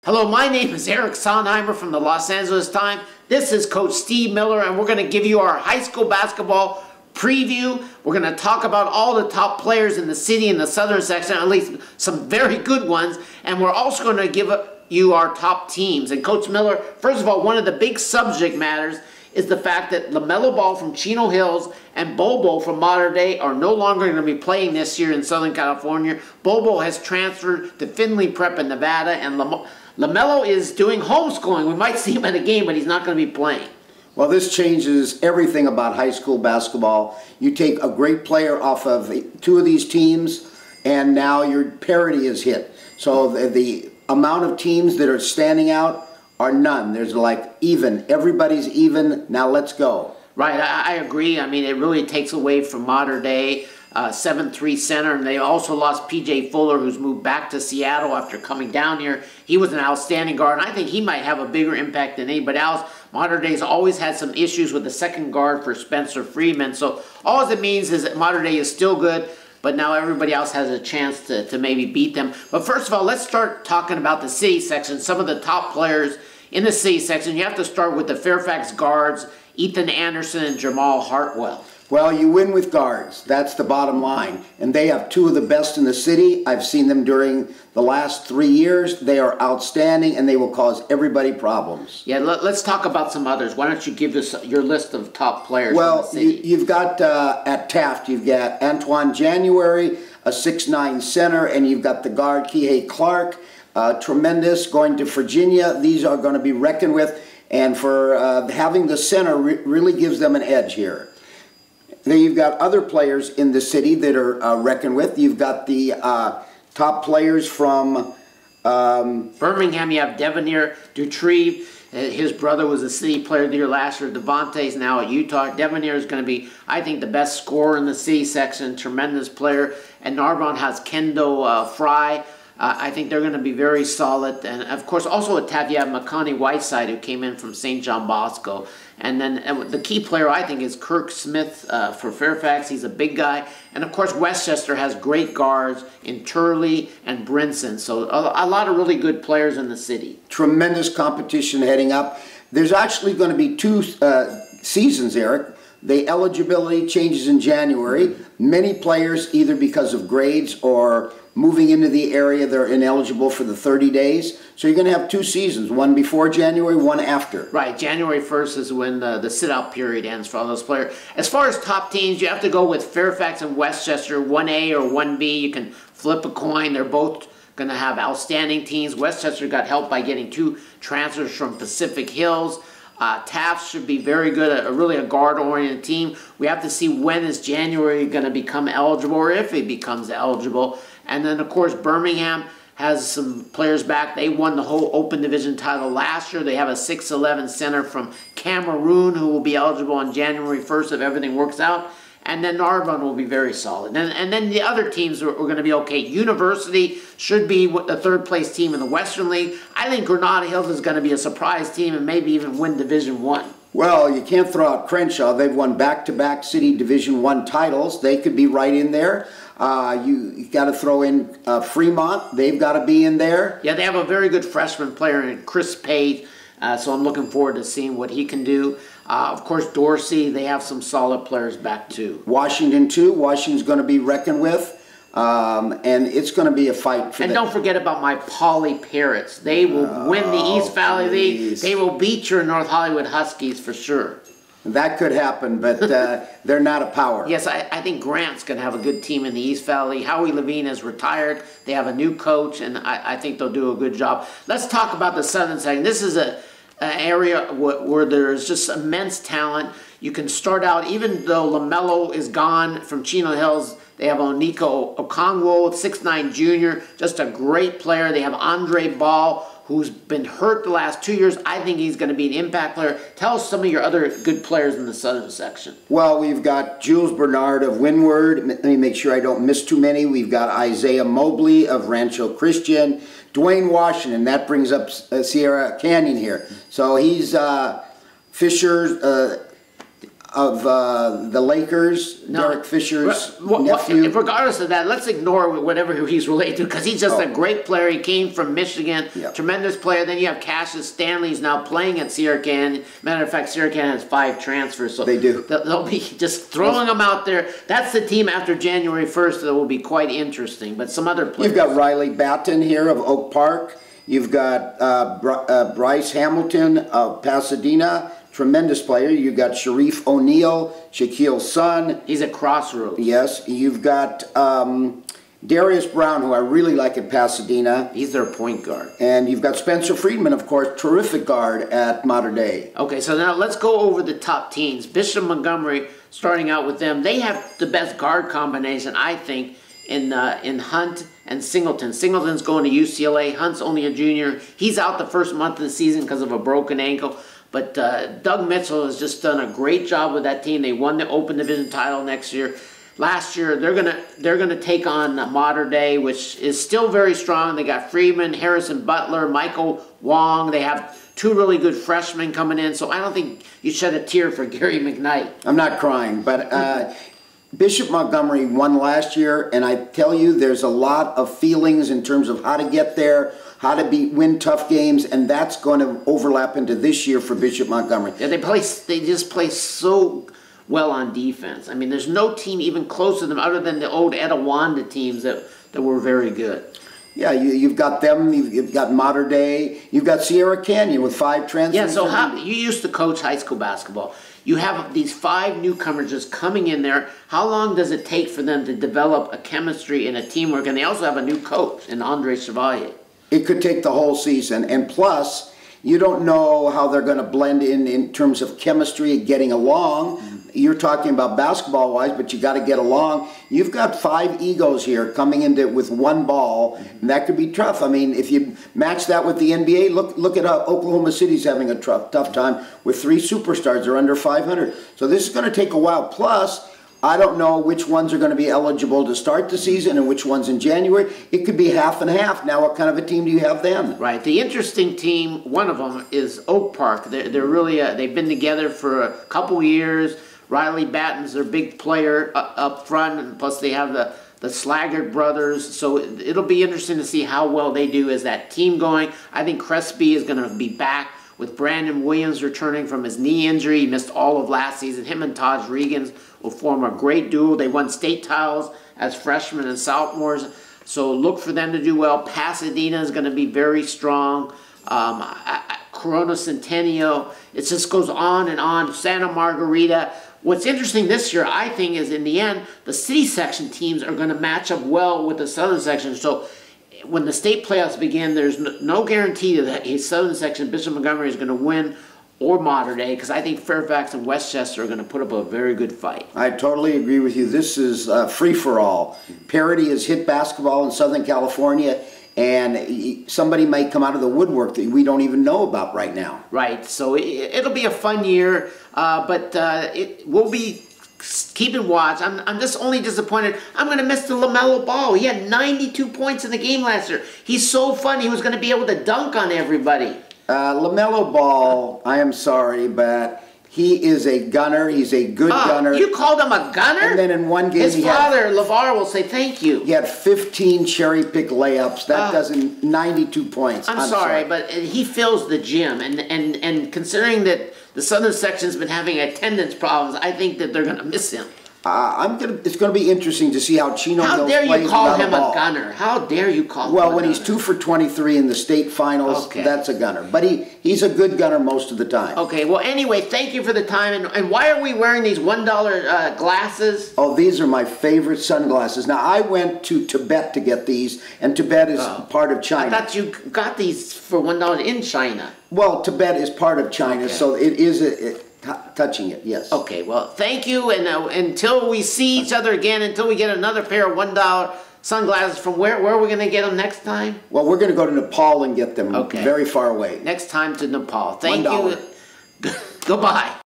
Hello, my name is Eric Sondheimer from the Los Angeles Times. This is Coach Steve Miller, and we're going to give you our high school basketball preview. We're going to talk about all the top players in the city in the southern section, at least some very good ones, and we're also going to give you our top teams. And Coach Miller, first of all, one of the big subject matters is the fact that LaMelo Ball from Chino Hills and Bobo from Mater Dei are no longer going to be playing this year in Southern California. Bobo has transferred to Findlay Prep in Nevada, and LaMelo is doing homeschooling. We might see him at a game, but he's not going to be playing. Well, this changes everything about high school basketball. You take a great player off of two of these teams, and now your parity is hit. So the amount of teams that are standing out are none. There's like even. Everybody's even. Now let's go. Right, I agree. I mean, it really takes away from Mater Dei. 7'3" center, and they also lost P.J. Fuller, who's moved back to Seattle after coming down here. He was an outstanding guard, and I think he might have a bigger impact than anybody else. Mater Dei's always had some issues with the second guard for Spencer Freeman, so all it means is that Mater Dei is still good, but now everybody else has a chance to maybe beat them. But first of all, let's start talking about the city section, some of the top players in the city section. You have to start with the Fairfax guards, Ethan Anderson and Jamal Hartwell. Well, you win with guards. That's the bottom line. And they have two of the best in the city. I've seen them during the last 3 years. They are outstanding, and they will cause everybody problems. Yeah, let's talk about some others. Why don't you give us your list of top players well, in the city? You've got, at Taft, you've got Antoine January, a 6'9" center, and you've got the guard, Kihei Clark, tremendous, going to Virginia. These are going to be reckoned with, and for having the center really gives them an edge here. Then you've got other players in the city that are reckoned with. You've got the top players from Birmingham. You have Devenir Dutrieve. His brother was a city player of the year last year. Devontae's now at Utah. Devenir is going to be, I think, the best scorer in the city section. Tremendous player. And Narbonne has Kendo Fry. I think they're going to be very solid. And, of course, also at Taft, you have Makani Whiteside, who came in from St. John Bosco. And then the key player, I think, is Kirk Smith for Fairfax. He's a big guy. And, of course, Westchester has great guards in Turley and Brinson. So a lot of really good players in the city. Tremendous competition heading up. There's actually going to be two seasons, Eric. The eligibility changes in January. Many players, either because of grades or moving into the area, they're ineligible for the 30 days. So you're going to have two seasons, one before January, one after. Right, January 1st is when the sit-out period ends for all those players. As far as top teams, you have to go with Fairfax and Westchester, 1A or 1B. You can flip a coin. They're both going to have outstanding teams. Westchester got help by getting 2 transfers from Pacific Hills. Taft should be very good, really a guard-oriented team. We have to see when is January going to become eligible, or if it becomes eligible. And then, of course, Birmingham has some players back. They won the whole Open Division title last year. They have a 6'11" center from Cameroon who will be eligible on January 1st if everything works out. And then Narbonne will be very solid. And then the other teams are going to be okay. University should be the third-place team in the Western League. I think Granada Hills is going to be a surprise team and maybe even win Division I. Well, you can't throw out Crenshaw. They've won back-to-back city Division I titles. They could be right in there. You got to throw in Fremont. They've got to be in there. Yeah, they have a very good freshman player in Chris Page. So I'm looking forward to seeing what he can do. Of course, Dorsey, they have some solid players back too. Washington too. Washington's going to be reckoned with. And it's going to be a fight for them. And don't forget about my Poly Parrots. They will win the East Valley League. They will beat your North Hollywood Huskies for sure. That could happen, but they're not a power. Yes, I think Grant's going to have a good team in the East Valley. Howie Levine is retired. They have a new coach, and I think they'll do a good job. Let's talk about the Southern section. This is an area where there's just immense talent. You can start out, even though LaMelo is gone from Chino Hills, they have Onika Okongwu, 6'9" junior, just a great player. They have Andre Ball, who's been hurt the last 2 years. I think he's going to be an impact player. Tell us some of your other good players in the Southern section. Well, we've got Jules Bernard of Windward. Let me make sure I don't miss too many. We've got Isaiah Mobley of Rancho Christian. Dwayne Washington, that brings up Sierra Canyon here. So he's Fisher's the Lakers, Derek Fisher's nephew. Regardless of that, let's ignore whatever he's related to, because he's just a great player. He came from Michigan, tremendous player. Then you have Cassius Stanley's now playing at Sierra Canyon. Matter of fact, Sierra Canyon has 5 transfers, so they do. They'll be just throwing them out there. That's the team after January 1st that will be quite interesting. But some other players. You've got Riley Batten here of Oak Park. You've got Bryce Hamilton of Pasadena. Tremendous player. You've got Sharif O'Neal, Shaquille's son. He's at Crossroads. Yes. You've got Darius Brown, who I really like at Pasadena. He's their point guard. And you've got Spencer Friedman, of course, terrific guard at Mater Dei. Okay, so now let's go over the top teams. Bishop Montgomery, starting out with them, they have the best guard combination, I think, in Hunt and Singleton. Singleton's going to UCLA. Hunt's only a junior. He's out the first month of the season because of a broken ankle. But Doug Mitchell has just done a great job with that team. They won the Open Division title last year. They're gonna take on Mater Dei, which is still very strong. They got Freeman, Harrison Butler, Michael Wong. They have 2 really good freshmen coming in. So I don't think you shed a tear for Gary McKnight. I'm not crying, but Bishop Montgomery won last year, and I tell you, there's a lot of feelings in terms of how to get there, how to win tough games, and that's going to overlap into this year for Bishop Montgomery. Yeah, they just play so well on defense. I mean, there's no team even close to them other than the old Etowanda teams that were very good. Yeah, you've got them, you've got Mater Dei, you've got Sierra Canyon with 5 transfers. Yeah, so you used to coach high school basketball. You have these 5 newcomers just coming in there. How long does it take for them to develop a chemistry and a teamwork? And they also have a new coach in Andre Chevalier. It could take the whole season, and plus, you don't know how they're going to blend in terms of chemistry and getting along. You're talking about basketball-wise, but you got to get along. You've got 5 egos here coming into with 1 ball, and that could be tough. I mean, if you match that with the NBA, look at Oklahoma City's having a tough time with 3 superstars. They're under 500. So this is going to take a while. Plus, I don't know which ones are going to be eligible to start the season and which ones in January. It could be half and half. Now, what kind of a team do you have then? Right. The interesting team, one of them, is Oak Park. They're really they've been together for a couple years. Riley Batten's their big player up front, and plus they have the Slaggert brothers. So it'll be interesting to see how well they do as that team going. I think Crespi is going to be back with Brandon Williams returning from his knee injury. He missed all of last season. Him and Taj Regans will form a great duo. They won state titles as freshmen and sophomores, so look for them to do well. Pasadena is going to be very strong. Corona Centennial, it just goes on and on. Santa Margarita. What's interesting this year, I think, is in the end, the city section teams are going to match up well with the southern section. So when the state playoffs begin, there's no guarantee that a southern section, Bishop Montgomery, is going to win or Mater Dei, because I think Fairfax and Westchester are going to put up a very good fight. I totally agree with you. This is free-for-all. Parity has hit basketball in Southern California, and somebody might come out of the woodwork that we don't even know about right now. Right, so it'll be a fun year, but we'll be keeping watch. I'm just only disappointed. I'm going to miss the LaMelo Ball. He had 92 points in the game last year. He's so fun. He was going to be able to dunk on everybody. LaMelo Ball, I am sorry, but he is a gunner. He's a good gunner. You called him a gunner? And then in one game, his father, LeVar, will say thank you. He had 15 cherry-pick layups. That doesn't 92 points. I'm sorry, but he fills the gym. And considering that the southern section's been having attendance problems, I think that they're going to miss him. It's going to be interesting to see how Chino How dare you call him a gunner? How dare you call him a gunner? Well, when he's 2 for 23 in the state finals, that's a gunner. But he's a good gunner most of the time. Okay, well, anyway, thank you for the time. And why are we wearing these $1 glasses? Oh, these are my favorite sunglasses. Now, I went to Tibet to get these, and Tibet is part of China. I thought you got these for $1 in China. Well, Tibet is part of China, so it is touching it, yes. Okay, well, thank you, and until we see each other again, until we get another pair of $1 sunglasses from where are we going to get them next time? Well, we're going to go to Nepal and get them very far away. Next time to Nepal. Thank you. Goodbye.